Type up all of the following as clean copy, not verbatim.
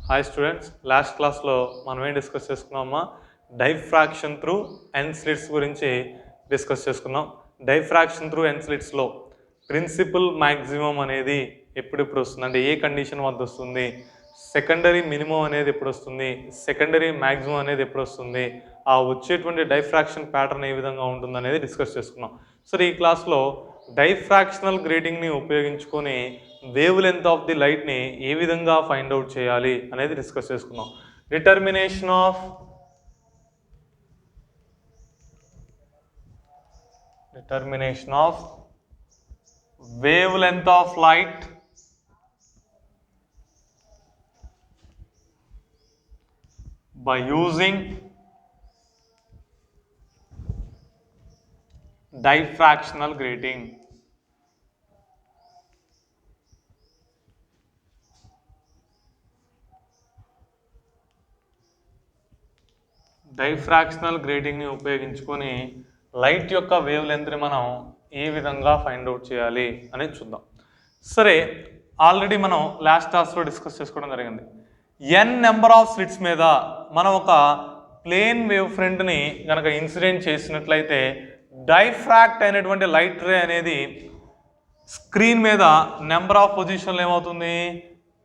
Hi students, last క్లాస్లో మనం ఏం డిస్కస్ చేసుకున్నామా డైఫ్రాక్షన్ త్రూ ఎన్ స్లిట్స్ గురించి డిస్కస్ చేసుకున్నాం. డైఫ్రాక్షన్ త్రూ ఎన్ స్లిట్స్లో ప్రిన్సిపల్ మ్యాక్సిమం అనేది ఎప్పుడెప్పుడు వస్తుంది, అంటే ఏ కండిషన్ వద్ద వస్తుంది, సెకండరీ మినిమం అనేది ఎప్పుడు వస్తుంది, సెకండరీ మ్యాక్సిమం అనేది ఎప్పుడు వస్తుంది, ఆ వచ్చేటువంటి డైఫ్రాక్షన్ ప్యాటర్న్ ఏ విధంగా ఉంటుంది అనేది డిస్కస్ చేసుకున్నాం. సరే, ఈ క్లాస్లో డైఫ్రాక్షనల్ గ్రేటింగ్ని ఉపయోగించుకొని వేవ్ లెంత్ ఆఫ్ ది లైట్ని ఏ విధంగా ఫైండ్ అవుట్ చేయాలి అనేది డిస్కస్ చేసుకున్నాం. Determination of wavelength of light by using diffractional grating. డైఫ్రాక్షనల్ గ్రేటింగ్ని ఉపయోగించుకొని లైట్ యొక్క వేవ్ లెంత్ని మనం ఏ విధంగా ఫైండ్ అవుట్ చేయాలి అనేది చూద్దాం. సరే, ఆల్రెడీ మనం లాస్ట్ క్లాస్లో డిస్కస్ చేసుకోవడం జరిగింది. ఎన్ నెంబర్ ఆఫ్ స్లిట్స్ మీద మనం ఒక ప్లేన్ వేవ్ ఫ్రంట్ని కనుక ఇన్సిడెంట్ చేసినట్లయితే డైఫ్రాక్ట్ అయినటువంటి లైట్ రే అనేది స్క్రీన్ మీద నెంబర్ ఆఫ్ పొజిషన్లు ఏమవుతుంది,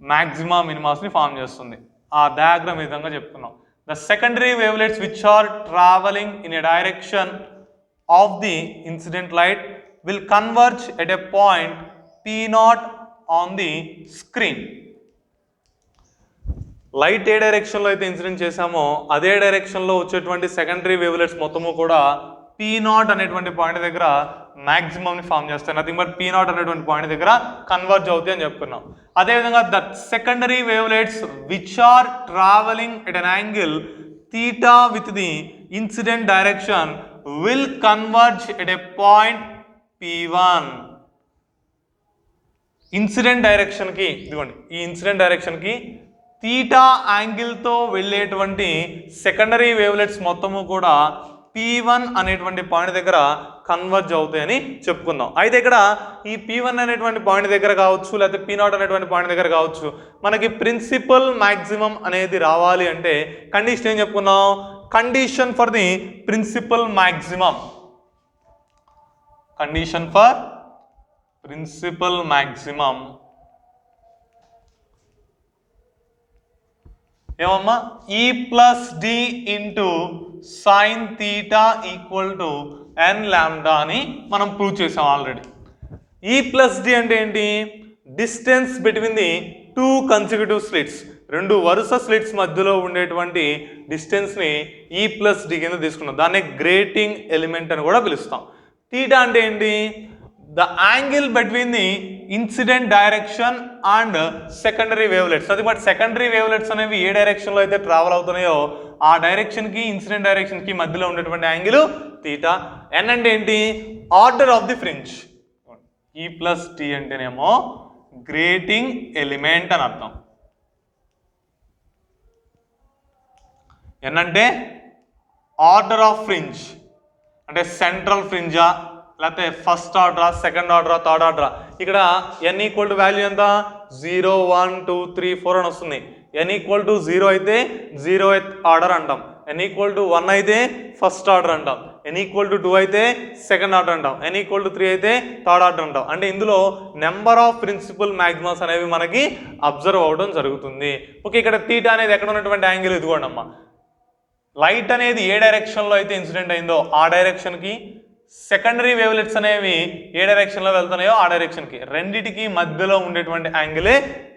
మ్యాక్సిమా మినిమాస్ని ఫామ్ చేస్తుంది. ఆ డయాగ్రామ్ ఈ విధంగా చెప్పుకున్నాం. The secondary wavelets which are travelling in a direction of the incident light will converge at a point P0 on the screen. Light ఏ డైరెక్షన్లో అయితే ఇన్సిడెంట్ చేశామో అదే డైరెక్షన్లో వచ్చేటువంటి సెకండరీ వేవ్లెట్స్ మొత్తము కూడా P0 అనేటువంటి పాయింట్ దగ్గర మ్యాక్సిమమ్ని ఫామ్ చేస్తాయి. నథింగ్ బట్ P0 అనేటువంటి పాయింట్ దగ్గర కన్వర్జ్ అవుతాయి అని చెప్పుకున్నాం. అదేవిధంగా the secondary wavelets which are travelling at an angle theta with the incident direction will converge at a point P1. Incident డైరెక్షన్కి, ఇదిగోండి ఈ ఇన్సిడెంట్ డైరెక్షన్కి థీటా యాంగిల్తో వెళ్ళేటువంటి సెకండరీ వేవ్లెట్స్ మొత్తము కూడా P1 అనేటువంటి పాయింట్ దగ్గర కన్వర్జ్ అవుతాయని చెప్పుకుందాం. అయితే ఇక్కడ ఈ P1 అనేటువంటి పాయింట్ దగ్గర కావచ్చు, లేకపోతే P0 అనేటువంటి పాయింట్ దగ్గర కావచ్చు, మనకి ప్రిన్సిపల్ మ్యాక్సిమం అనేది రావాలి అంటే కండిషన్ ఏం చెప్పుకున్నాం, condition for the principal maximum, condition for principal maximum ఏమమ్మా, E plus D into sine theta equal to N lambda అని మనం ప్రూవ్ చేసాం ఆల్రెడీ. E ప్లస్ డి అంటే ఏంటి, distance between the two consecutive slits, రెండు వరుస స్లిట్స్ మధ్యలో ఉండేటువంటి డిస్టెన్స్ని E ప్లస్ డి కింద తీసుకున్నాం. దాన్ని గ్రేటింగ్ ఎలిమెంట్ అని కూడా పిలుస్తాం. థీటా అంటే ఏంటి, the angle between the incident direction and secondary wavelets. అది బట్ సెకండరీ వేవ్లెట్స్ అనేవి ఏ డైరెక్షన్లో అయితే ట్రావెల్ అవుతున్నాయో ఆ డైరెక్షన్కి ఇన్సిడెంట్ డైరెక్షన్కి మధ్యలో ఉండేటువంటి యాంగిల్ థీటా. ఎన్ అంటే ఏంటి, order of the fringe. E plus D అంటేనేమో గ్రేటింగ్ ఎలిమెంట్ అని అర్థం. ఎన్ అంటే ఆర్డర్ ఆఫ్ ఫ్రింజ్, అంటే సెంట్రల్ ఫ్రింజా, లేకపోతే ఫస్ట్ ఆర్డరా, సెకండ్ ఆర్డరా, థర్డ్ ఆర్డరా. ఇక్కడ n ఈక్వల్ టు వాల్యూ ఎంత, 0 1 2 3 4 అని వస్తుంది. n ఈక్వల్ టు 0 అయితే 0th ఆర్డర్ అంటాం, n ఈక్వల్ టు 1 అయితే ఫస్ట్ ఆర్డర్ అంటాం, n ఈక్వల్ టు 2 అయితే సెకండ్ ఆర్డర్ అంటాం, n ఈక్వల్ టు 3 అయితే థర్డ్ ఆర్డర్ అంటాం. అంటే ఇందులో నెంబర్ ఆఫ్ ప్రిన్సిపల్ మ్యాక్సిమమ్స్ అనేవి మనకి అబ్జర్వ్ అవ్వడం జరుగుతుంది. ఓకే, ఇక్కడ థీటా అనేది ఎక్కడ ఉన్నటువంటి యాంగిల్ ఇదిగోండి అమ్మా. లైట్ అనేది ఏ డైరెక్షన్లో అయితే ఇన్సిడెంట్ అయిందో ఆ డైరెక్షన్కి, సెకండరీ వేవ్లెట్స్ అనేవి ఏ డైరెక్షన్లో వెళ్తున్నాయో ఆ డైరెక్షన్కి, రెండిటికి మధ్యలో ఉండేటువంటి యాంగిలే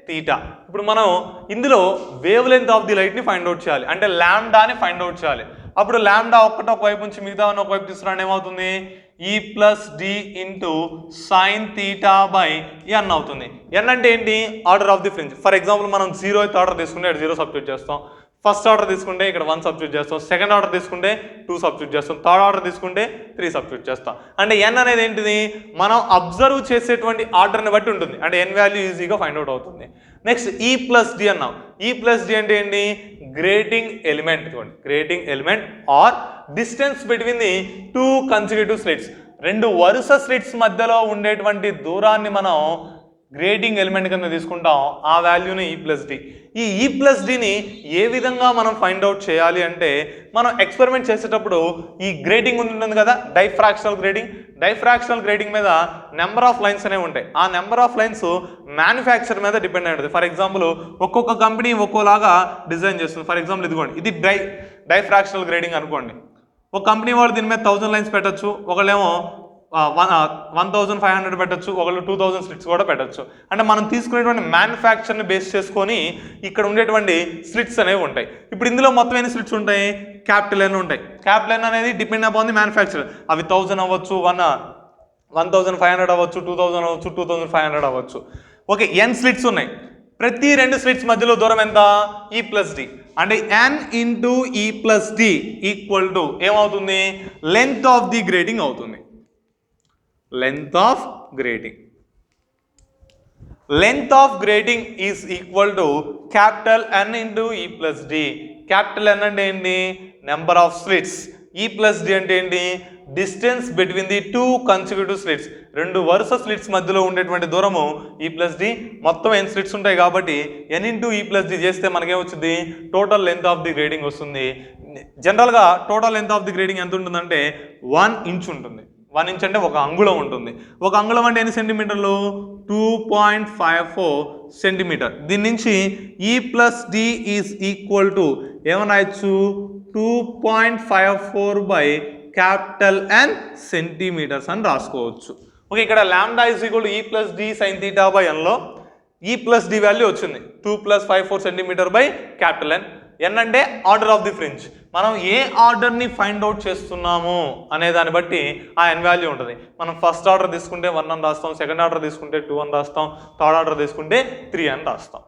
థీటా. ఇప్పుడు మనం ఇందులో వేవ్ లెంత్ ఆఫ్ ది లైట్ని ఫైండ్ అవుట్ చేయాలి, అంటే లాంబ్డాని ఫైండ్ అవుట్ చేయాలి. అప్పుడు లాంబ్డా ఒక వైపు నుంచి మిగతా ఒక వైపు తీసుకురావడం ఏమవుతుంది, E plus D into sine theta by N అవుతుంది. ఎన్ అంటే ఏంటి, order of the fringe. For example మనం 0th ఆర్డర్ తీసుకుంటే ఇక్కడ 0 సబ్స్టిట్యూట్ చేస్తాం, ఫస్ట్ ఆర్డర్ తీసుకుంటే ఇక్కడ 1 సబ్స్టిట్యూట్ చేస్తాం, సెకండ్ ఆర్డర్ తీసుకుంటే 2 సబ్స్టిట్యూట్ చేస్తాం, థర్డ్ ఆర్డర్ తీసుకుంటే 3 సబ్స్టిట్యూట్ చేస్తాం. అంటే n అనేది ఏంటిది, మనం అబ్జర్వ్ చేసేటువంటి ఆర్డర్ని బట్టి ఉంటుంది, అంటే n వాల్యూ ఈజీగా ఫైండ్ అవుట్ అవుతుంది. నెక్స్ట్ E ప్లస్ డి అన్నాం. E ప్లస్ డి అంటే ఏంటి, grating element. Grating element are distance between the two consecutive slits, రెండు వరుస స్లిట్స్ మధ్యలో ఉండేటువంటి దూరాన్ని మనం గ్రేడింగ్ ఎలిమెంట్ కింద తీసుకుంటాం, ఆ వాల్యూని ఈ ప్లస్ డి. ఈ ఈ ప్లస్ డిని ఏ విధంగా మనం ఫైండ్ అవుట్ చేయాలి అంటే, మనం ఎక్స్పెరిమెంట్ చేసేటప్పుడు ఈ గ్రేడింగ్ ఉంటుంది కదా, డైఫ్రాక్షనల్ గ్రేడింగ్ మీద నెంబర్ ఆఫ్ లైన్స్ అనేవి ఉంటాయి. ఆ నెంబర్ ఆఫ్ లైన్స్ మ్యానుఫ్యాక్చర్ మీద డిపెండ్ అయి ఉంటుంది. ఫర్ ఎగ్జాంపుల్ ఒక్కొక్క కంపెనీ ఒక్కోలాగా డిజైన్ చేస్తుంది. ఫర్ ఎగ్జాంపుల్ ఇదిగోండి, ఇది డైఫ్రాక్షనల్ గ్రేడింగ్ అనుకోండి. ఒక కంపెనీ వాళ్ళు దీని మీద 1000 లైన్స్ పెట్టచ్చు, ఒకళ్ళేమో 1500 పెట్టచ్చు, ఒకళ్ళు 2000 స్లిట్స్ కూడా పెట్టచ్చు. అంటే మనం తీసుకునేటువంటి మ్యానుఫ్యాక్చర్ని బేస్ చేసుకొని ఇక్కడ ఉండేటువంటి స్లిట్స్ అనేవి ఉంటాయి. ఇప్పుడు ఇందులో మొత్తం ఎన్ని స్లిట్స్ ఉంటాయి? క్యాపిటల్ ఎన్ ఉంటాయి. క్యాపిటల్ ఎన్ అనేది డిపెండ్ అపాన్ ది మ్యానుఫ్యాక్చర్. అవి 1000 అవ్వచ్చు, 1500 అవ్వచ్చు, 2000 అవ్వచ్చు, 2500 అవ్వచ్చు. ఓకే, ఎన్ స్లిట్స్ ఉన్నాయి. ప్రతి 2 స్లిట్స్ మధ్యలో దూరం ఎంత? ఈ ప్లస్ డి. అంటే ఎన్ ఇంటూ ఈ ప్లస్ డి ఈక్వల్ టు ఏమవుతుంది? లెంత్ ఆఫ్ ది గ్రేడింగ్ అవుతుంది. Length of grading is equal to capital N into E plus D. Capital N అంటే ఏంటి? Number of slits. E plus D అంటే ఏంటి? Distance between the 2 consecutive slits. 2 వరుస slits మధ్యలో ఉండేటువంటి దూరము E plus D. మొత్తం n స్లిట్స్ ఉంటాయి కాబట్టి N into E plus D చేస్తే మనకేమొచ్చింది? Total length of the grating వస్తుంది. జనరల్గా total length of the grating ఎంత ఉంటుందంటే 1 ఇంచ్ ఉంటుంది. 1 ఇంచ్ అంటే 1 అంగుళం ఉంటుంది. 1 అంగుళం అంటే ఎన్ని సెంటీమీటర్లు? 2.54 సెంటీమీటర్. దీని నుంచి E plus D is equal to ఏమన్నాయచ్చు? 2.54 బై క్యాపిటల్ ఎన్ సెంటీమీటర్స్ అని రాసుకోవచ్చు. ఓకే, ఇక్కడ lambda is equal to E plus D sine theta by ఎన్లో ఈ ప్లస్ డి వాల్యూ వచ్చింది 2+54 centimetre by capital N. N అంటే order of the fringe. మనం ఏ ఆర్డర్ని find out చేస్తున్నాము అనే దాన్ని బట్టి ఆ ఎన్ వాల్యూ ఉంటుంది. మనం ఫస్ట్ ఆర్డర్ తీసుకుంటే 1 అని రాస్తాం, సెకండ్ ఆర్డర్ తీసుకుంటే 2 అని రాస్తాం, థర్డ్ ఆర్డర్ తీసుకుంటే 3 అని రాస్తాం.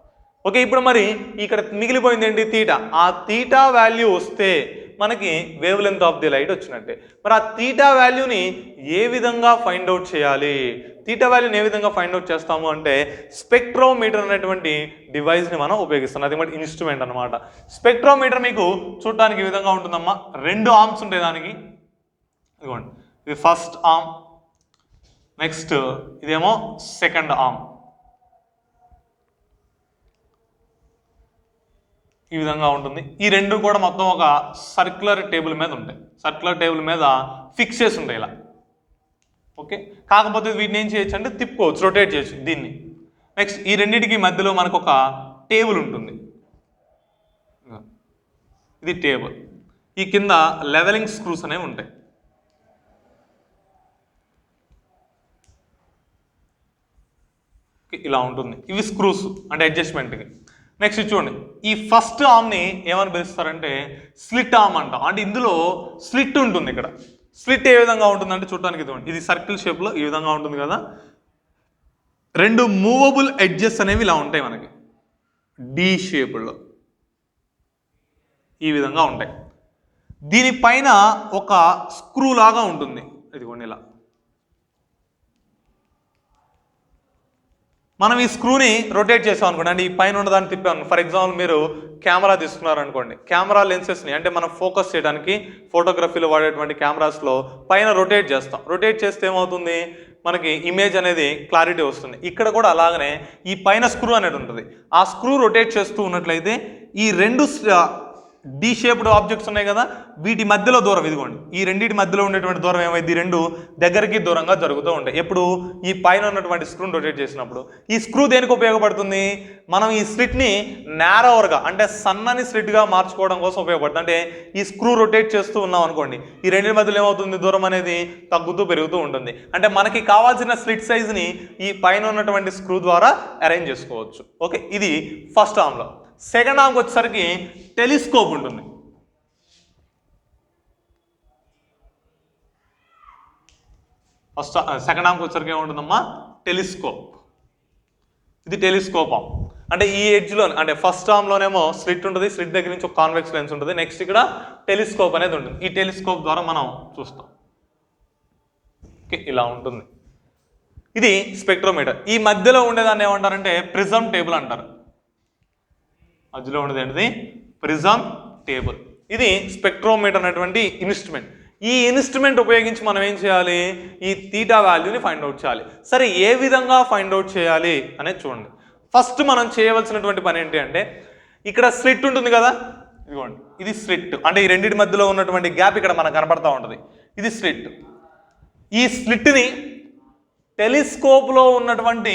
ఓకే, ఇప్పుడు మరి ఇక్కడ మిగిలిపోయింది ఏంటి? తీటా. ఆ తీటా వాల్యూ వస్తే మనకి wave length of the light వచ్చినట్టే. మరి ఆ తీటా వాల్యూని ఏ విధంగా ఫైండ్ అవుట్ చేయాలి? తీటా వాల్యూని ఏ విధంగా ఫైండ్ అవుట్ చేస్తాము అంటే, స్పెక్ట్రోమీటర్ అనేటువంటి డివైస్ని మనం ఉపయోగిస్తాం. అది మరి ఇన్స్ట్రుమెంట్ అనమాట. స్పెక్ట్రోమీటర్ మీకు చూడటానికి ఈ విధంగా ఉంటుందమ్మా. 2 ఆర్మ్స్ ఉంటాయి దానికి. ఇదిగోండి, ఇది ఫస్ట్ ఆర్మ్, నెక్స్ట్ ఇదేమో సెకండ్ ఆర్మ్. ఈ విధంగా ఉంటుంది. ఈ 2 కూడా మొత్తం ఒక సర్క్యులర్ టేబుల్ మీద ఉంటాయి. సర్క్యులర్ టేబుల్ మీద ఫిక్స్ చేసి ఉంటాయి ఇలా. ఓకే, కాకపోతే వీటిని ఏం చేయొచ్చు అంటే తిప్పుకోవచ్చు, రొటేట్ చేయొచ్చు దీన్ని. నెక్స్ట్ ఈ రెండింటికి మధ్యలో మనకు ఒక టేబుల్ ఉంటుంది. ఇది టేబుల్. ఈ కింద లెవెలింగ్ స్క్రూస్ అనేవి ఉంటాయి. ఇలా ఉంటుంది. ఇవి స్క్రూస్ అంటే అడ్జస్ట్మెంట్కి. నెక్స్ట్ చూడండి, ఈ ఫస్ట్ ఆర్మ్ని ఏమని పిలుస్తారంటే స్లిట్ ఆర్మ్ అంటాం. అంటే ఇందులో స్లిట్ ఉంటుంది. ఇక్కడ స్లిట్ ఏ విధంగా ఉంటుందంటే చూడటానికి ఇది సర్కిల్ షేప్లో ఈ విధంగా ఉంటుంది కదా. 2 మూవబుల్ ఎడ్జెస్ అనేవి ఇలా ఉంటాయి మనకి డి షేప్లో ఈ విధంగా ఉంటాయి. దీనిపైన ఒక స్క్రూ లాగా ఉంటుంది. ఇదిగోండి ఇలా. మనం ఈ స్క్రూని రొటేట్ చేసాం అనుకోండి, అంటే ఈ పైన ఉన్నదాన్ని తిప్పాను. ఫర్ ఎగ్జాంపుల్ మీరు కెమెరా తీసుకున్నారనుకోండి, కెమెరా లెన్సెస్ని అంటే మనం ఫోకస్ చేయడానికి ఫోటోగ్రఫీలో వాడేటువంటి కెమెరాస్లో పైన రొటేట్ చేస్తాం. రొటేట్ చేస్తే ఏమవుతుంది? మనకి ఇమేజ్ అనేది క్లారిటీ వస్తుంది. ఇక్కడ కూడా అలాగనే ఈ పైన స్క్రూ అనేది ఉంటుంది. ఆ స్క్రూ రొటేట్ చేస్తూ ఉన్నట్లయితే ఈ 2 డి షేప్డ్ ఆబ్జెక్ట్స్ ఉన్నాయి కదా, వీటి మధ్యలో దూరం ఇదిగోండి, ఈ రెండింటి మధ్యలో ఉండేటువంటి దూరం ఏమైంది? 2 దగ్గరికి దూరంగా జరుగుతూ ఉంటాయి. ఎప్పుడు? ఈ పైన ఉన్నటువంటి స్క్రూని రొటేట్ చేసినప్పుడు. ఈ స్క్రూ దేనికి ఉపయోగపడుతుంది? మనం ఈ స్లిట్ని నేరోవర్గా అంటే సన్నని స్లిట్గా మార్చుకోవడం కోసం ఉపయోగపడుతుంది. అంటే ఈ స్క్రూ రొటేట్ చేస్తూ ఉన్నాం అనుకోండి, ఈ రెండింటి మధ్యలో ఏమవుతుంది? దూరం అనేది తగ్గుతూ పెరుగుతూ ఉంటుంది. అంటే మనకి కావాల్సిన స్లిట్ సైజ్ని ఈ పైన ఉన్నటువంటి స్క్రూ ద్వారా అరేంజ్ చేసుకోవచ్చు. ఓకే, ఇది ఫస్ట్ ఆర్మ్లో. సెకండ్ ఆర్మ్కి వచ్చేసరికి టెలిస్కోప్ ఉంటుంది. సెకండ్ ఆర్మ్కి వచ్చేసరికి ఏముంటుందమ్మా? టెలిస్కోప్. ఇది టెలిస్కోప్ ఆర్మ్. అంటే ఈ ఎడ్జ్లో అంటే ఫస్ట్ ఆర్మ్లోనేమో స్లిట్ ఉంటుంది, స్లిట్ దగ్గర నుంచి ఒక కాన్వెక్స్ లెన్స్ ఉంటుంది. నెక్స్ట్ ఇక్కడ టెలిస్కోప్ అనేది ఉంటుంది. ఈ టెలిస్కోప్ ద్వారా మనం చూస్తాం. ఓకే, ఇలా ఉంటుంది. ఇది స్పెక్ట్రోమీటర్. ఈ మధ్యలో ఉండేదాన్ని ఏమంటారంటే ప్రిజం టేబుల్ అంటారు. మధ్యలో ఉండేది ఏంటిది? Prism table. ఇది స్పెక్ట్రోమీటర్ అనేటువంటి ఇన్స్ట్రుమెంట్. ఈ ఇన్స్ట్రుమెంట్ ఉపయోగించి మనం ఏం చేయాలి, ఈ తీటా వాల్యూని ఫైండ్ అవుట్ చేయాలి. సరే ఏ విధంగా ఫైండ్ అవుట్ చేయాలి అనేది చూడండి. ఫస్ట్ మనం చేయవలసినటువంటి పని ఏంటి అంటే, ఇక్కడ స్లిట్ ఉంటుంది కదా, ఇదిగోండి ఇది స్లిట్, అంటే ఈ రెండింటి మధ్యలో ఉన్నటువంటి గ్యాప్ ఇక్కడ మనకు కనపడతా ఉంటుంది, ఇది స్లిట్. ఈ స్లిట్ని టెలిస్కోప్లో ఉన్నటువంటి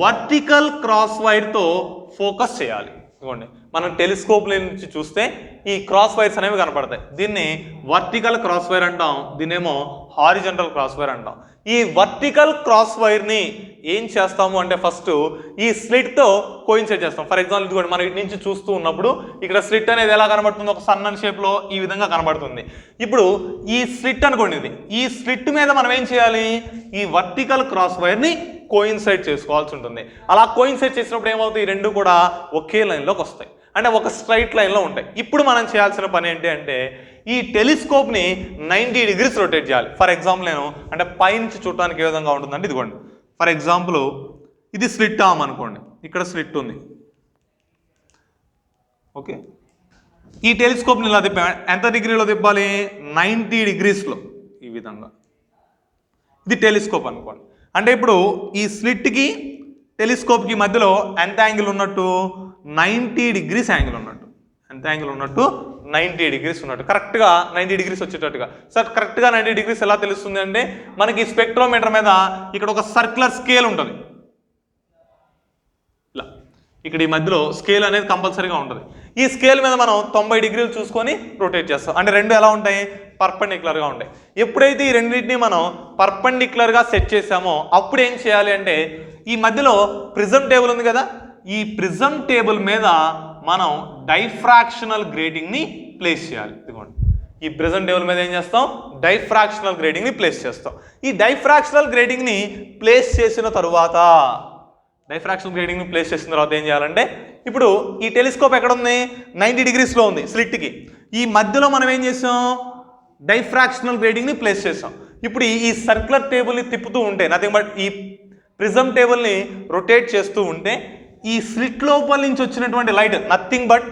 వర్టికల్ క్రాస్ వైర్తో ఫోకస్ చేయాలి. ఇదిగోండి మనం టెలిస్కోప్ నుంచి చూస్తే ఈ క్రాస్ వైర్స్ అనేవి కనపడతాయి. దీన్ని వర్టికల్ క్రాస్ వైర్ అంటాం, దీన్నేమో హారిజంటల్ క్రాస్ వైర్ అంటాం. ఈ వర్టికల్ క్రాస్ వైర్ని ఏం చేస్తాము అంటే ఫస్ట్ ఈ స్లిట్తో కోయిన్సైడ్ చేస్తాం. ఫర్ ఎగ్జాంపుల్ ఇదిగోండి మనం ఇటు నుంచి చూస్తూ ఉన్నప్పుడు ఇక్కడ స్లిట్ అనేది ఎలా కనబడుతుంది, ఒక సన్నని షేప్లో ఈ విధంగా కనబడుతుంది. ఇప్పుడు ఈ స్లిట్ అనుకోండి, ఇది ఈ స్లిట్ మీద మనం ఏం చేయాలి, ఈ వర్టికల్ క్రాస్ వైర్ని కోయిన్సైడ్ చేసుకోవాల్సి ఉంటుంది. అలా కోయిన్సైడ్ చేసినప్పుడు ఏమవుతాయి, ఈ రెండు కూడా ఒకే లైన్లోకి వస్తాయి, అంటే ఒక స్ట్రైట్ లైన్లో ఉంటాయి. ఇప్పుడు మనం చేయాల్సిన పని ఏంటి అంటే ఈ టెలిస్కోప్ని 90 degrees రొటేట్ చేయాలి. ఫర్ ఎగ్జాంపుల్ నేను అంటే పైనుంచి చూడటానికి ఏ విధంగా ఉంటుందంటే ఇదిగోండి, ఫర్ ఎగ్జాంపుల్ ఇది స్లిట్ ఆర్మ్ అనుకోండి, ఇక్కడ స్లిట్ ఉంది. ఓకే, ఈ టెలిస్కోప్ని ఇలా తిప్పా, ఎంత డిగ్రీలో తిప్పాలి, 90 degreesలో ఈ విధంగా. ఇది టెలిస్కోప్ అనుకోండి. అంటే ఇప్పుడు ఈ స్లిట్కి టెలిస్కోప్కి మధ్యలో ఎంత యాంగిల్ ఉన్నట్టు, 90 degrees యాంగిల్ ఉన్నట్టు. ఎంత యాంగిల్ ఉన్నట్టు, 90 degrees ఉన్నట్టు, కరెక్ట్గా 90 degrees వచ్చేటట్టుగా. సార్ కరెక్ట్గా 90 degrees ఎలా తెలుస్తుంది అంటే మనకి స్పెక్ట్రోమీటర్ మీద ఇక్కడ ఒక సర్క్యులర్ స్కేల్ ఉంటుంది, ఇలా ఇక్కడ ఈ మధ్యలో స్కేల్ అనేది కంపల్సరీగా ఉంటుంది. ఈ స్కేల్ మీద మనం 90 degrees చూసుకొని రొటేట్ చేస్తాం. అంటే రెండు ఎలా ఉంటాయి, పర్పెండిక్యులర్గా ఉంటాయి. ఎప్పుడైతే ఈ రెండింటిని మనం పర్పెండిక్యులర్గా సెట్ చేసామో అప్పుడు ఏం చేయాలి అంటే ఈ మధ్యలో ప్రిజం టేబుల్ ఉంది కదా, ఈ ప్రిజం టేబుల్ మీద మనం డైఫ్రాక్షనల్ గ్రేటింగ్ని ప్లేస్ చేయాలి. ఇదిగోండి ఈ ప్రిజం టేబుల్ మీద ఏం చేస్తాం, డైఫ్రాక్షనల్ గ్రేటింగ్ని ప్లేస్ చేస్తాం. ఈ డైఫ్రాక్షనల్ గ్రేటింగ్ని ప్లేస్ చేసిన తర్వాత ఏం చేయాలంటే ఇప్పుడు ఈ టెలిస్కోప్ ఎక్కడ ఉంది, 90 degreesలో ఉంది స్లిట్కి. ఈ మధ్యలో మనం ఏం చేసాం, డైఫ్రాక్షనల్ గ్రేటింగ్ని ప్లేస్ చేసాం. ఇప్పుడు ఈ సర్క్యులర్ టేబుల్ని తిప్పుతూ ఉంటే, నథింగ్ బట్ ఈ ప్రిజం టేబుల్ని రొటేట్ చేస్తూ ఉంటే ఈ స్లిట్ లోపల నుంచి వచ్చినటువంటి లైట్ నథింగ్ బట్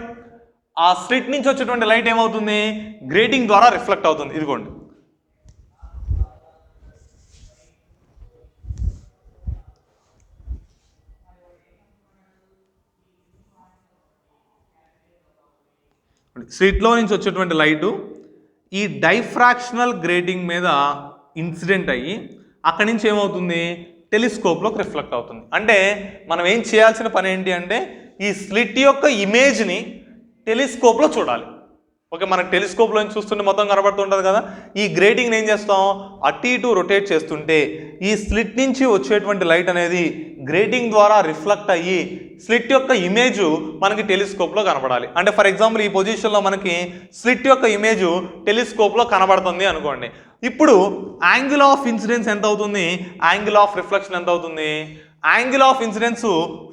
ఆ స్లిట్ నుంచి వచ్చేటువంటి లైట్ ఏమవుతుంది, గ్రేటింగ్ ద్వారా రిఫ్లెక్ట్ అవుతుంది. ఇదిగోండి స్లిట్లో నుంచి వచ్చేటువంటి లైటు ఈ డైఫ్రాక్షనల్ గ్రేటింగ్ మీద ఇన్సిడెంట్ అయ్యి అక్కడి నుంచి ఏమవుతుంది, టెలిస్కోప్లోకి రిఫ్లెక్ట్ అవుతుంది. అంటే మనం ఏం చేయాల్సిన పని ఏంటి అంటే ఈ స్లిట్ యొక్క ఇమేజ్ని టెలిస్కోప్లో చూడాలి. ఓకే, మనకు టెలిస్కోప్లో చూస్తుంటే మొత్తం కనబడుతుంటుంది కదా, ఈ గ్రేటింగ్ని ఏం చేస్తాం, అటు ఇటు రొటేట్ చేస్తుంటే ఈ స్లిట్ నుంచి వచ్చేటువంటి లైట్ అనేది గ్రేటింగ్ ద్వారా రిఫ్లెక్ట్ అయ్యి స్లిట్ యొక్క ఇమేజ్ మనకి టెలిస్కోప్లో కనబడాలి. అంటే ఫర్ ఎగ్జాంపుల్ ఈ పొజిషన్లో మనకి స్లిట్ యొక్క ఇమేజ్ టెలిస్కోప్లో కనబడుతుంది అనుకోండి. ఇప్పుడు యాంగిల్ ఆఫ్ ఇన్సిడెన్స్ ఎంత అవుతుంది, యాంగిల్ ఆఫ్ రిఫ్లెక్షన్ ఎంత అవుతుంది, యాంగిల్ ఆఫ్ ఇన్సిడెన్స్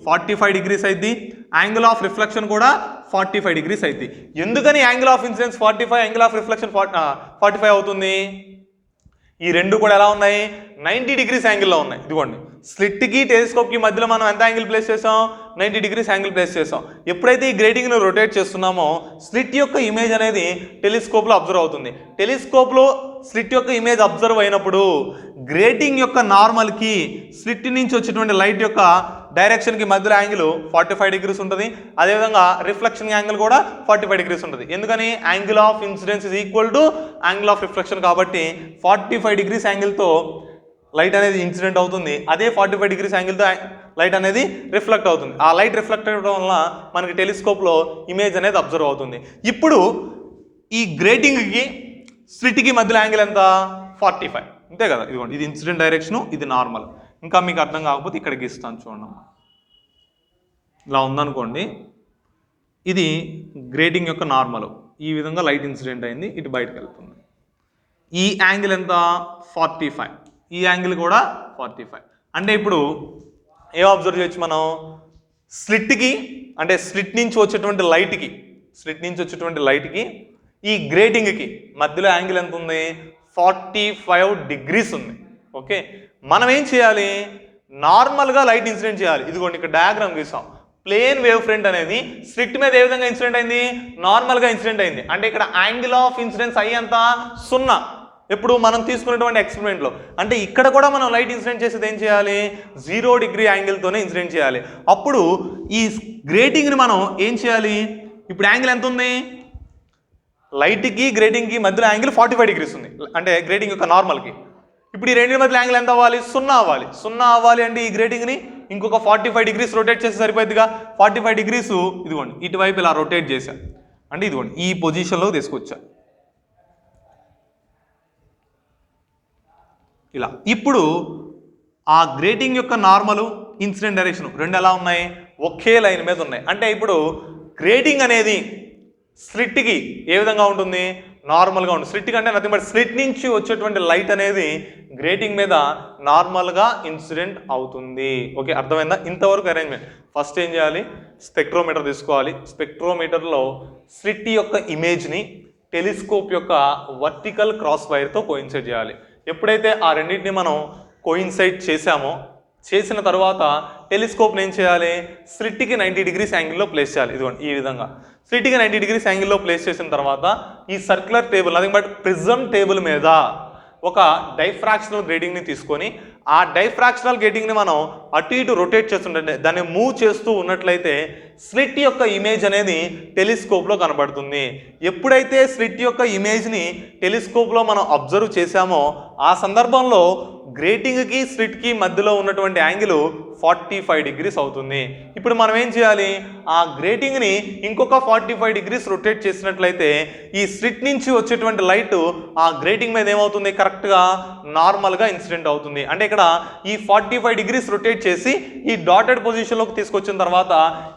45 degrees అయింది, యాంగిల్ ఆఫ్ రిఫ్లెక్షన్ కూడా 45 degrees అయింది. ఎందుకని angle of incidence 45, angle of reflection 45 అవుతుంది, ఈ రెండు కూడా ఎలా ఉన్నాయి, 90 degrees యాంగిల్లో ఉన్నాయి. ఇదిగోండి స్లిట్కి టెలిస్కోప్కి మధ్యలో మనం ఎంత యాంగిల్ ప్లేస్ చేసాం, 90 degrees యాంగిల్ ప్లేస్ చేసాం. ఎప్పుడైతే ఈ గ్రేటింగ్ను రొటేట్ చేస్తున్నామో స్లిట్ యొక్క ఇమేజ్ అనేది టెలిస్కోప్లో అబ్జర్వ్ అవుతుంది. టెలిస్కోప్లో స్లిట్ యొక్క ఇమేజ్ అబ్జర్వ్ అయినప్పుడు గ్రేటింగ్ యొక్క నార్మల్కి స్లిట్ నుంచి వచ్చేటువంటి లైట్ యొక్క డైరెక్షన్కి మధ్యలో యాంగిల్ 45 degrees ఉంటుంది. అదేవిధంగా రిఫ్లెక్షన్ యాంగిల్ కూడా 45 degrees ఉంటుంది. ఎందుకని angle of incidence is equal to angle of reflection కాబట్టి 45 degrees యాంగిల్తో లైట్ అనేది ఇన్సిడెంట్ అవుతుంది. అదే 45 degrees యాంగిల్తో లైట్ అనేది రిఫ్లెక్ట్ అవుతుంది. ఆ లైట్ రిఫ్లెక్ట్ అవ్వడం వల్ల మనకి టెలిస్కోప్లో ఇమేజ్ అనేది అబ్జర్వ్ అవుతుంది. ఇప్పుడు ఈ గ్రేటింగ్కి స్లిట్కి మధ్యలో యాంగిల్ ఎంత, 45, అంతే కదా. ఇదిగోండి ఇది ఇన్సిడెంట్ డైరెక్షను, ఇది నార్మల్. ఇంకా మీకు అర్థం కాకపోతే ఇక్కడికి ఇస్తాను చూడండి, ఇలా ఉందనుకోండి, ఇది గ్రేటింగ్ యొక్క నార్మల్, ఈ విధంగా లైట్ ఇన్సిడెంట్ అయింది, ఇటు బయటకు వెళ్తుంది. ఈ యాంగిల్ ఎంత, 45, ఈ యాంగిల్ కూడా 45. అంటే ఇప్పుడు ఏం అబ్జర్వ్ చేయొచ్చు మనం, స్లిట్కి అంటే స్లిట్ నుంచి వచ్చేటువంటి లైట్కి ఈ గ్రేటింగ్కి మధ్యలో యాంగిల్ ఎంత ఉంది, 45 degrees ఉంది. ఓకే, మనం ఏం చేయాలి, నార్మల్గా లైట్ ఇన్సిడెంట్ చేయాలి. ఇదిగోండి ఇక్కడ డయాగ్రామ్ గీసాం, ప్లేన్ వేవ్ ఫ్రంట్ అనేది స్లిట్ మీద ఏ విధంగా ఇన్సిడెంట్ అయింది, నార్మల్గా ఇన్సిడెంట్ అయింది. అంటే ఇక్కడ యాంగిల్ ఆఫ్ ఇన్సిడెన్స్ ఐ ఎంత, 0. ఎప్పుడు మనం తీసుకున్నటువంటి ఎక్స్పెరిమెంట్లో. అంటే ఇక్కడ కూడా మనం లైట్ ఇన్సిడెంట్ చేసేది ఏం చేయాలి, 0 డిగ్రీ యాంగిల్తోనే ఇన్సిడెంట్ చేయాలి. అప్పుడు ఈ గ్రేటింగ్ని మనం ఏం చేయాలి, ఇప్పుడు యాంగిల్ ఎంత ఉంది, లైట్కి గ్రేటింగ్కి మధ్యలో యాంగిల్ 45 డిగ్రీస్ ఉంది, అంటే గ్రేటింగ్ యొక్క నార్మల్కి. ఇప్పుడు ఈ రెండింటి మధ్యలో యాంగిల్ ఎంత అవ్వాలి, 0 అవ్వాలి. 0 అవ్వాలి అంటే ఈ గ్రేటింగ్ని ఇంకొక 45 డిగ్రీస్ రొటేట్ చేస్తే సరిపోద్దిగా. 45 డిగ్రీస్ ఇదిగోండి ఇటువైపు ఇలా రొటేట్ చేశా, అంటే ఇదిగోండి ఈ పొజిషన్లో తీసుకొచ్చా ఇలా. ఇప్పుడు ఆ గ్రేటింగ్ యొక్క నార్మల్, ఇన్సిడెంట్ డైరెక్షన్ రెండు ఎలా ఉన్నాయి, ఒకే లైన్ మీద ఉన్నాయి. అంటే ఇప్పుడు గ్రేటింగ్ అనేది స్లిట్కి ఏ విధంగా ఉంటుంది, నార్మల్గా ఉంటుంది. స్లిట్ అంటే నథింగ్ బట్ స్లిట్ నుంచి వచ్చేటువంటి లైట్ అనేది గ్రేటింగ్ మీద నార్మల్గా ఇన్సిడెంట్ అవుతుంది. ఓకే, అర్థమైందా? ఇంతవరకు అరేంజ్మెంట్. ఫస్ట్ ఏం చేయాలి, స్పెక్ట్రోమీటర్ తీసుకోవాలి. స్పెక్ట్రోమీటర్లో స్లిట్ యొక్క ఇమేజ్ని టెలిస్కోప్ యొక్క వర్టికల్ క్రాస్ వైర్తో కోయిన్సైడ్ చేయాలి. ఎప్పుడైతే ఆ రెండింటిని మనం కోయిన్సైడ్ చేసామో, చేసిన తర్వాత టెలిస్కోప్ని ఏం చేయాలి, స్లిట్కి 90 డిగ్రీస్ యాంగిల్లో ప్లేస్ చేయాలి. ఇదిగోండి ఈ విధంగా స్లిట్కి 90 డిగ్రీస్ యాంగిల్లో ప్లేస్ చేసిన తర్వాత ఈ circular table, nothing but prism table మీద ఒక డైఫ్రాక్షనల్ గ్రేటింగ్ని తీసుకొని ఆ డైఫ్రాక్షనల్ గ్రేటింగ్ని మనం అటు ఇటు రొటేట్ చేస్తుంటే, దాన్ని మూవ్ చేస్తూ ఉన్నట్లయితే స్లిట్ యొక్క ఇమేజ్ అనేది టెలిస్కోప్లో కనబడుతుంది. ఎప్పుడైతే స్లిట్ యొక్క ఇమేజ్ని టెలిస్కోప్లో మనం అబ్జర్వ్ చేశామో ఆ సందర్భంలో గ్రేటింగ్కి స్లిట్కి మధ్యలో ఉన్నటువంటి యాంగిల్ 45 డిగ్రీస్ అవుతుంది. ఇప్పుడు మనం ఏం చేయాలి, ఆ గ్రేటింగ్ని ఇంకొక 45 డిగ్రీస్ రొటేట్ చేసినట్లయితే ఈ స్లిట్ నుంచి వచ్చేటువంటి లైట్ ఆ గ్రేటింగ్ మీద ఏమవుతుంది, కరెక్ట్గా నార్మల్గా ఇన్సిడెంట్ అవుతుంది. అంటే ఇక్కడ ఈ 45 డిగ్రీస్ రొటేట్ చేసి ఈ డాటెడ్ పొజిషన్లోకి తీసుకొచ్చిన తర్వాత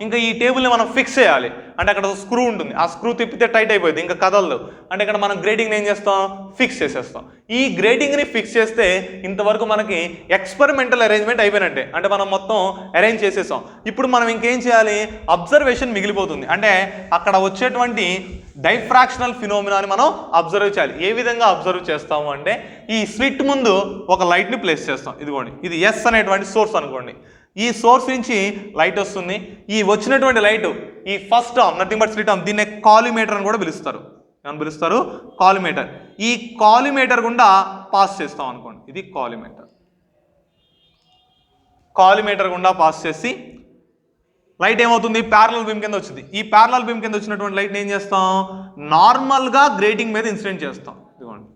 ఇంకా ఈ టేబుల్ని మనం ఫిక్స్ చేయాలి. అంటే అక్కడ స్క్రూ ఉంటుంది, ఆ స్క్రూ తిప్పితే టైట్ అయిపోయింది, ఇంకా కదలదు. అంటే ఇక్కడ మనం గ్రేటింగ్ని ఏం చేస్తాం, ఫిక్స్ చేసేస్తాం. ఈ గ్రేటింగ్ని ఫిక్స్ చేస్తే ఇంతవరకు మనకి ఎక్స్పెరిమెంటల్ అరేంజ్మెంట్ అయిపోయినట్టే. అంటే మనం మొత్తం అరేంజ్ చేసేసాం. ఇప్పుడు మనం ఇంకేం చేయాలి, అబ్జర్వేషన్ మిగిలిపోతుంది. అంటే అక్కడ వచ్చేటువంటి డైఫ్రాక్షనల్ ఫినోమినాని మనం అబ్జర్వ్ చేయాలి. ఏ విధంగా అబ్జర్వ్ చేస్తాము అంటే, ఈ స్లిట్ ముందు ఒక లైట్ని ప్లేస్ చేస్తాం. ఇదిగోండి ఇది ఎస్ అనేటువంటి సోర్స్ అనుకోండి. ఈ సోర్స్ నుంచి లైట్ వస్తుంది. ఈ వచ్చినటువంటి లైట్ ఈ first arm, nothing but slit arm, దీన్ని కాలిమేటర్ అని కూడా పిలుస్తారు. ఏమని పిలుస్తారు, కాలిమేటర్. ఈ కాలిమేటర్ గుండా పాస్ చేస్తాం అనుకోండి, ఇది కాలిమేటర్. కాలిమేటర్ గుండా పాస్ చేసి లైట్ ఏమవుతుంది, ప్యారలల్ బీమ్ కింద వచ్చింది. ఈ ప్యారలల్ బీమ్ కింద వచ్చినటువంటి లైట్ని ఏం చేస్తాం, నార్మల్గా గ్రేటింగ్ మీద ఇన్సిడెంట్ చేస్తాం. ఇదిగోండి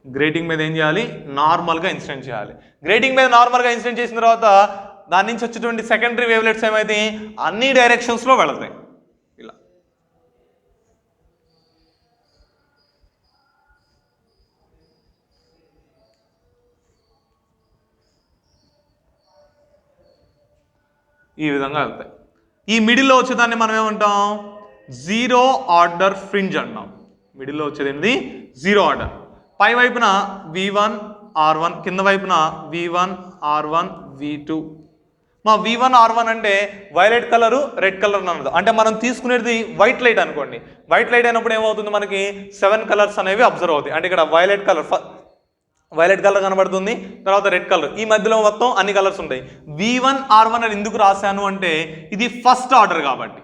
గ్రేటింగ్ మీద ఏం చేయాలి, నార్మల్గా ఇన్సిడెంట్ చేయాలి. గ్రేటింగ్ మీద నార్మల్గా ఇన్సిడెంట్ చేసిన తర్వాత దాని నుంచి వచ్చేటువంటి సెకండరీ వేవ్లెట్స్ ఏమైతే అన్ని డైరెక్షన్స్లో వెళతాయి. ఇలా ఈ విధంగా వెళ్తాయి. ఈ మిడిల్లో వచ్చేదాన్ని మనం ఏమంటాం, జీరో ఆర్డర్ ఫ్రింజ్ అంటాం. మిడిల్లో వచ్చేది ఏంటి, జీరో ఆర్డర్. పై వైపున V1 R1, కింద వైపున V1 R1 V2. మా V1 R1 అంటే వైలెట్ కలరు, రెడ్ కలర్ అన్నది. అంటే మనం తీసుకునేది వైట్ లైట్ అనుకోండి. వైట్ లైట్ అయినప్పుడు ఏమవుతుంది, మనకి 7 కలర్స్ అనేవి అబ్జర్వ్ అవుతాయి. అంటే ఇక్కడ వైలెట్ కలర్ కనబడుతుంది, తర్వాత రెడ్ కలర్, ఈ మధ్యలో మొత్తం అన్ని కలర్స్ ఉంటాయి. V1 R1 అని ఎందుకు రాశాను అంటే, ఇది ఫస్ట్ ఆర్డర్ కాబట్టి,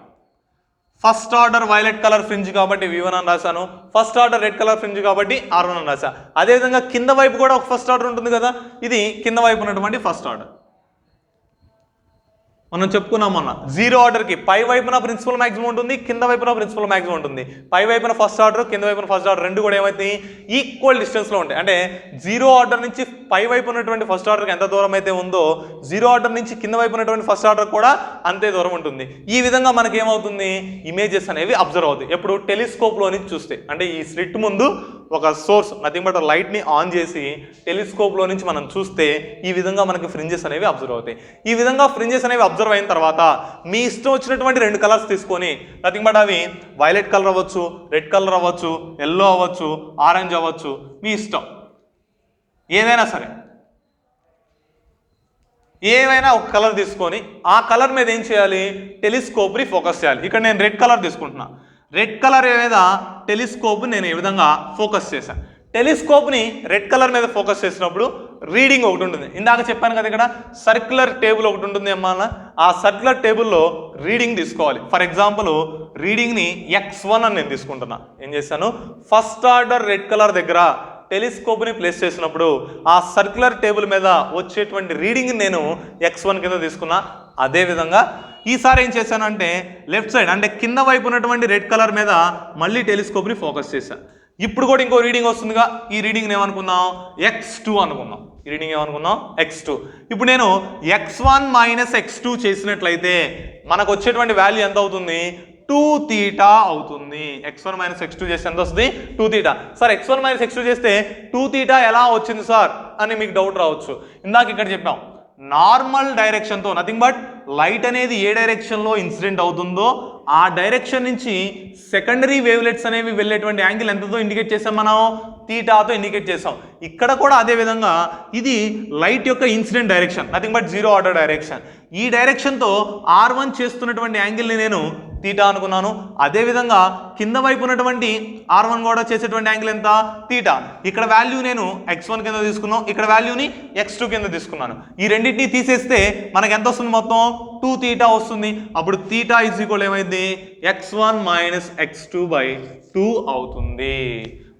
first order violet colour fringe కాబట్టి V1 అని రాశాను, first order red colour fringe కాబట్టి R1 అని రాశా. అదేవిధంగా కింద వైపు కూడా ఒక ఫస్ట్ ఆర్డర్ ఉంటుంది కదా, ఇది కింద వైపు ఉన్నటువంటి ఫస్ట్ ఆర్డర్. మనం చెప్పుకున్నాం మొన్న, జీరో ఆర్డర్కి పై వైపున ప్రిన్సిపల్ మ్యాక్సిమం ఉంటుంది, కింద వైపున ప్రిన్సిపల్ మ్యాక్సిమం ఉంటుంది. పై వైపున ఫస్ట్ ఆర్డర్, కింద వైపున ఫస్ట్ ఆర్డర్ రెండు కూడా ఏమైతే ఈక్వల్ డిస్టెన్స్లో ఉంటాయి. అంటే జీరో ఆర్డర్ నుంచి పై వైపు ఉన్నటువంటి ఫస్ట్ ఆర్డర్కి ఎంత దూరం అయితే ఉందో, జీరో ఆర్డర్ నుంచి కింద వైపు ఉన్నటువంటి ఫస్ట్ ఆర్డర్ కూడా అంతే దూరం ఉంటుంది. ఈ విధంగా మనకి ఏమవుతుంది, ఇమేజెస్ అనేవి అబ్జర్వ్ అవుతాయి. ఎప్పుడు టెలిస్కోప్లో నుంచి చూస్తే, అంటే ఈ స్లిట్ ముందు ఒక సోర్స్, నథింగ్ బట్ లైట్ని ఆన్ చేసి టెలిస్కోప్లో నుంచి మనం చూస్తే ఈ విధంగా మనకి ఫ్రింజెస్ అనేవి అబ్జర్వ్ అవుతాయి. ఈ విధంగా ఫ్రింజెస్ అనేవి అబ్జర్వ్ అయిన తర్వాత మీ ఇష్టం వచ్చినటువంటి 2 కలర్స్ తీసుకొని, నథింగ్ బట్ అవి వైలెట్ కలర్ అవ్వచ్చు, రెడ్ కలర్ అవ్వచ్చు, ఎల్లో అవ్వచ్చు, ఆరెంజ్ అవ్వచ్చు, మీ ఇష్టం ఏదైనా సరే, ఏవైనా ఒక కలర్ తీసుకొని ఆ కలర్ మీద ఏం చేయాలి, టెలిస్కోప్ని ఫోకస్ చేయాలి. ఇక్కడ నేను రెడ్ కలర్ తీసుకుంటున్నా. రెడ్ కలర్ మీద టెలిస్కోప్ నేను ఏ విధంగా ఫోకస్ చేశాను. టెలిస్కోప్ని రెడ్ కలర్ మీద ఫోకస్ చేసినప్పుడు రీడింగ్ ఒకటి ఉంటుంది. ఇందాక చెప్పాను కదా, ఇక్కడ సర్క్యులర్ టేబుల్ ఒకటి ఉంటుంది అమ్మా. ఆ సర్క్యులర్ టేబుల్లో రీడింగ్ తీసుకోవాలి. ఫర్ ఎగ్జాంపుల్ రీడింగ్ని x1 అని నేను తీసుకుంటున్నా. ఏం చేశాను, ఫస్ట్ ఆర్డర్ రెడ్ కలర్ దగ్గర టెలిస్కోప్ని ప్లేస్ చేసినప్పుడు ఆ సర్క్యులర్ టేబుల్ మీద వచ్చేటువంటి రీడింగ్ నేను x1 కింద తీసుకున్నా. అదేవిధంగా ఈసారి ఏం చేశానంటే లెఫ్ట్ సైడ్ అంటే కింద వైపు ఉన్నటువంటి రెడ్ కలర్ మీద మళ్ళీ టెలిస్కోప్ని ఫోకస్ చేశాను. ఇప్పుడు కూడా ఇంకో రీడింగ్ వస్తుందిగా, ఈ రీడింగ్ ఏమనుకుందాం, x2 అనుకుందాం. ఈ రీడింగ్ ఏమనుకుందాం, x2. ఇప్పుడు నేను x1 మైనస్ x2 చేసినట్లయితే మనకు వచ్చేటువంటి వాల్యూ ఎంత అవుతుంది, 2θ అవుతుంది. x1 మైనస్ x2 చేస్తే ఎంత వస్తుంది, 2θ. సార్ x1 మైనస్ x2 చేస్తే 2θ ఎలా వచ్చింది సార్ అని మీకు డౌట్ రావచ్చు. ఇందాక ఇక్కడ చెప్పాం, నార్మల్ డైరెక్షన్తో నథింగ్ బట్ లైట్ అనేది ఏ డైరెక్షన్లో ఇన్సిడెంట్ అవుతుందో ఆ డైరెక్షన్ నుంచి సెకండరీ వేవ్లెట్స్ అనేవి వెళ్ళేటువంటి యాంగిల్ ఎంతతో ఇండికేట్ చేసాం, మనం థీటాతో ఇండికేట్ చేసాం. ఇక్కడ కూడా అదే విధంగా ఇది లైట్ యొక్క incident direction, nothing but zero order direction. ఈ డైరెక్షన్తో R1 చేస్తున్నటువంటి యాంగిల్ని నేను థీటా అనుకున్నాను. అదేవిధంగా కింద వైపు ఉన్నటువంటి R1 కూడా చేసేటువంటి యాంగిల్ ఎంత, థీటా. ఇక్కడ వాల్యూ నేను x1 కింద తీసుకున్నాను, ఇక్కడ వాల్యూని x2 కింద తీసుకున్నాను. ఈ రెండింటిని తీసేస్తే మనకు ఎంత వస్తుంది, మొత్తం 2θ వస్తుంది. అప్పుడు థీటా ఈజ్ ఈక్వల్ ఏమైంది, x1 మైనస్ x2/2 అవుతుంది.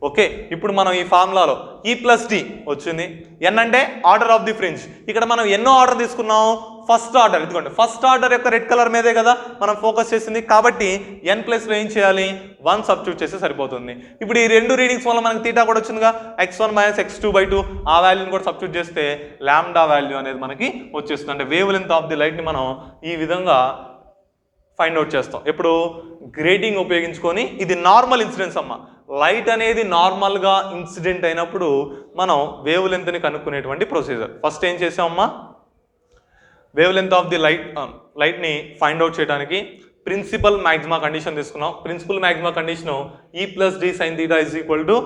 ఓకే, ఇప్పుడు మనం ఈ ఫార్ములాలో E+D వచ్చింది. n అంటే ఆర్డర్ ఆఫ్ ది ఫ్రింజ్. ఇక్కడ మనం ఎన్నో ఆర్డర్ తీసుకున్నాం, ఫస్ట్ ఆర్డర్. ఇదిగోండి ఫస్ట్ ఆర్డర్ యొక్క రెడ్ కలర్ మీదే కదా మనం ఫోకస్ చేసింది, కాబట్టి n ప్లస్లో ఏం చేయాలి, 1 సబ్స్టిట్యూట్ చేస్తే సరిపోతుంది. ఇప్పుడు ఈ రెండు రీడింగ్స్ వల్ల మనకి థీటా కూడా వచ్చిందిగా, x1 మైనస్ x2/2. ఆ వాల్యూని కూడా సబ్స్టిట్యూట్ చేస్తే లాంబ్డా వాల్యూ అనేది మనకి వచ్చేస్తుంది. అంటే వేవ్ లెంత్ ఆఫ్ ది లైట్ని మనం ఈ విధంగా ఫైండ్ అవుట్ చేస్తాం. ఎప్పుడు గ్రేటింగ్ ఉపయోగించుకొని. ఇది నార్మల్ ఇన్సిడెన్స్ అమ్మ. లైట్ అనేది నార్మల్గా ఇన్సిడెంట్ అయినప్పుడు మనం వేవ్ లెంత్ని కనుక్కునేటువంటి ప్రొసీజర్. ఫస్ట్ ఏం చేసామమ్మా, వేవ్ లెంత్ ఆఫ్ ది లైట్ని ఫైండ్ అవుట్ చేయడానికి ప్రిన్సిపల్ మ్యాక్సిమా కండిషన్ తీసుకున్నాం. Principal maxima condition E+D sin θ is equal to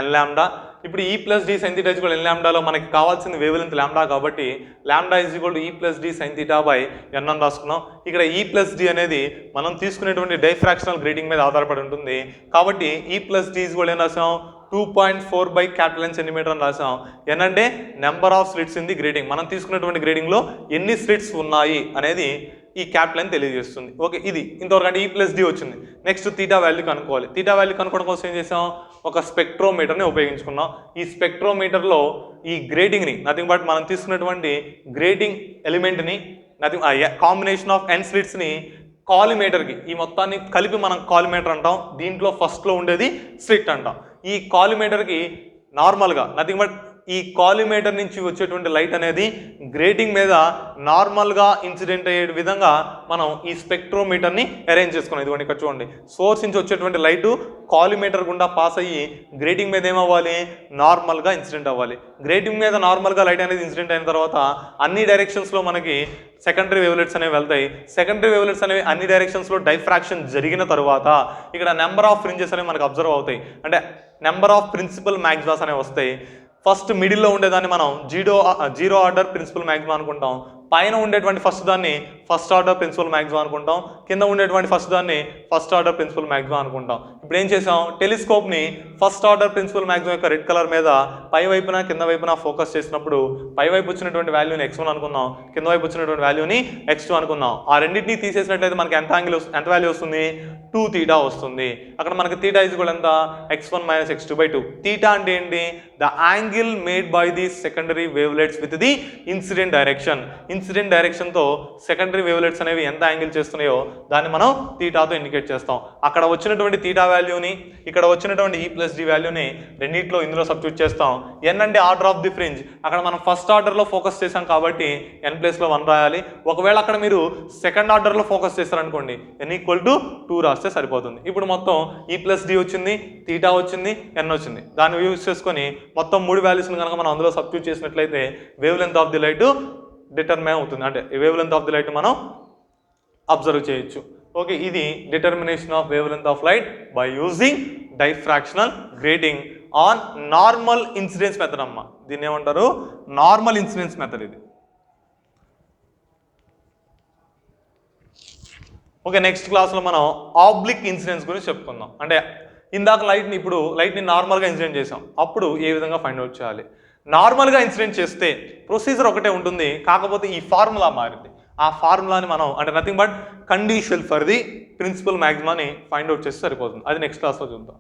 n lambda. ఇప్పుడు E+D sin θ is equal n లాంబ్డాలో మనకి కావాల్సింది వేవ్ లెంత్ లాంబ్డా, కాబట్టి lambda is equal to E+D sin θ/n అని రాసుకున్నాం. ఇక్కడ E+D అనేది మనం తీసుకునేటువంటి డైఫ్రాక్షనల్ గ్రేటింగ్ మీద ఆధారపడి ఉంటుంది. కాబట్టి E+D ఈజ్ ఈక్వల్ ఏం రాసాం, 2.4/N సెంటీమీటర్ అని రాసాం. n అంటే number of slits in the grating. మనం తీసుకున్నటువంటి గ్రేటింగ్లో ఎన్ని స్లిట్స్ ఉన్నాయి అనేది ఈ క్యాపిటల్ తెలియజేస్తుంది. ఓకే, ఇది ఇంతవరకు అంటే E+D వచ్చింది. నెక్స్ట్ థీటా వాల్యూ కనుక్కోవాలి. థీటా వాల్యూ కనుక్కోవడం కోసం ఏం చేసాం, ఒక స్పెక్ట్రోమీటర్ని ఉపయోగించుకున్నాం. ఈ స్పెక్ట్రోమీటర్లో ఈ గ్రేటింగ్ని నథింగ్ బట్ మనం తీసుకున్నటువంటి గ్రేటింగ్ ఎలిమెంట్ని నథింగ్ కాంబినేషన్ ఆఫ్ n స్లిట్స్ని కాలిమీటర్కి, ఈ మొత్తాన్ని కలిపి మనం కాలిమీటర్ అంటాం. దీంట్లో ఫస్ట్లో ఉండేది స్లిట్ అంటాం. ఈ కాలిమీటర్కి నార్మల్గా నథింగ్ బట్ ఈ కాలిమీటర్ నుంచి వచ్చేటువంటి లైట్ అనేది గ్రేటింగ్ మీద నార్మల్గా ఇన్సిడెంట్ అయ్యే విధంగా మనం ఈ స్పెక్ట్రోమీటర్ని అరేంజ్ చేసుకున్నాం. ఇదిగోండి ఇక్కడ చూడండి, సోర్స్ నుంచి వచ్చేటువంటి లైటు కాలిమీటర్ గుండా పాస్ అయ్యి గ్రేటింగ్ మీద ఏమవ్వాలి, నార్మల్గా ఇన్సిడెంట్ అవ్వాలి. గ్రేటింగ్ మీద నార్మల్గా లైట్ అనేది ఇన్సిడెంట్ అయిన తర్వాత అన్ని డైరెక్షన్స్లో మనకి సెకండరీ వేవ్లెట్స్ అనేవి వెళ్తాయి. సెకండరీ వేవ్లెట్స్ అనేవి అన్ని డైరెక్షన్స్లో డైఫ్రాక్షన్ జరిగిన తర్వాత ఇక్కడ నెంబర్ ఆఫ్ ఫ్రింజెస్ అనేవి మనకు అబ్జర్వ్ అవుతాయి. అంటే నెంబర్ ఆఫ్ ప్రిన్సిపల్ మ్యాక్సిమాస్ అనేవి వస్తాయి. ఫస్ట్ మిడిల్లో ఉండేదాన్ని మనం జీరో ఆర్డర్ ప్రిన్సిపల్ మ్యాక్సిమా అనుకుంటాం. పైన ఉండేటువంటి ఫస్ట్ దాన్ని ఫస్ట్ ఆర్డర్ ప్రిన్సిపల్ మ్యాక్సిమా అనుకుంటాం. కింద ఉండేటువంటి ఫస్ట్ దాన్ని ఫస్ట్ ఆర్డర్ ప్రిన్సిపల్ మ్యాక్సిమా అనుకుంటాం. ఇప్పుడు ఏం చేసాం, టెలిస్కోప్ని ఫస్ట్ ఆర్డర్ ప్రిన్సిపల్ మ్యాక్సిమా యొక్క రెడ్ కలర్ మీద పై వైపున కింద వైపున ఫోకస్ చేసినప్పుడు పై వైపు వచ్చినటువంటి వాల్యూని x1 అనుకుందాం, కింద వైపు వచ్చినటువంటి వాల్యూని x2 అనుకుందాం. ఆ రెండింటిని తీసేసినట్లయితే మనకి ఎంత వాల్యూ వస్తుంది, 2θ వస్తుంది. అక్కడ మనకి థీటా ఈజ్ ఈక్వల్ ఎంత, x1 మైనస్ x2/2. థీటా అంటే ఏంటి, the angle made by the secondary wavelets with the incident direction. Incident డైరెక్షన్తో సెకండరీ వేవ్లెట్స్ అనేవి ఎంత యాంగిల్ చేస్తున్నాయో దాన్ని మనం థీటాతో ఇండికేట్ చేస్తాం. అక్కడ వచ్చినటువంటి థీటా వాల్యూని ఇక్కడ వచ్చినటువంటి E+D వాల్యూని రెండింటిలో ఇందులో సబ్స్టిట్యూట్ చేస్తాం. n అంటే ఆర్డర్ ఆఫ్ ది ఫ్రింజ్. అక్కడ మనం ఫస్ట్ ఆర్డర్లో ఫోకస్ చేసాం కాబట్టి n ప్లేస్లో 1 రాయాలి. ఒకవేళ అక్కడ మీరు సెకండ్ ఆర్డర్లో ఫోకస్ చేస్తారనుకోండి n ఈక్వల్ టు 2 రాస్తే సరిపోతుంది. ఇప్పుడు మొత్తం E+D వచ్చింది, థీటా వచ్చింది, n వచ్చింది. దాన్ని యూజ్ చేసుకొని మొత్తం 3 వాల్యూస్ని కనుక మనం అందులో సబ్స్టిట్యూట్ చేసినట్లయితే wavelength of the light determine అవుతుంది. అంటే wavelength of the light మనం అబ్జర్వ్ చేయొచ్చు. ఓకే, ఇది determination of wavelength of light by using diffractional grating on normal incidence method అమ్మ. దీన్ని ఏమంటారు, నార్మల్ ఇన్సిడెన్స్ మెథడ్ ఇది. ఓకే, నెక్స్ట్ క్లాస్లో మనం ఆబ్లిక్ ఇన్సిడెన్స్ గురించి చెప్పుకుందాం. అంటే ఇందాక లైట్ని నార్మల్గా ఇన్సిడెంట్ చేసాం, అప్పుడు ఏ విధంగా ఫైండ్ అవుట్ చేయాలి. నార్మల్గా ఇన్సిడెంట్ చేస్తే ప్రొసీజర్ ఒకటే ఉంటుంది, కాకపోతే ఈ ఫార్ములా మారింది. ఆ ఫార్ములాని మనం అంటే nothing but conditional for the principal మ్యాక్సిమాని ఫైండ్ అవుట్ చేస్తే సరిపోతుంది. అది నెక్స్ట్ క్లాస్లో చూద్దాం.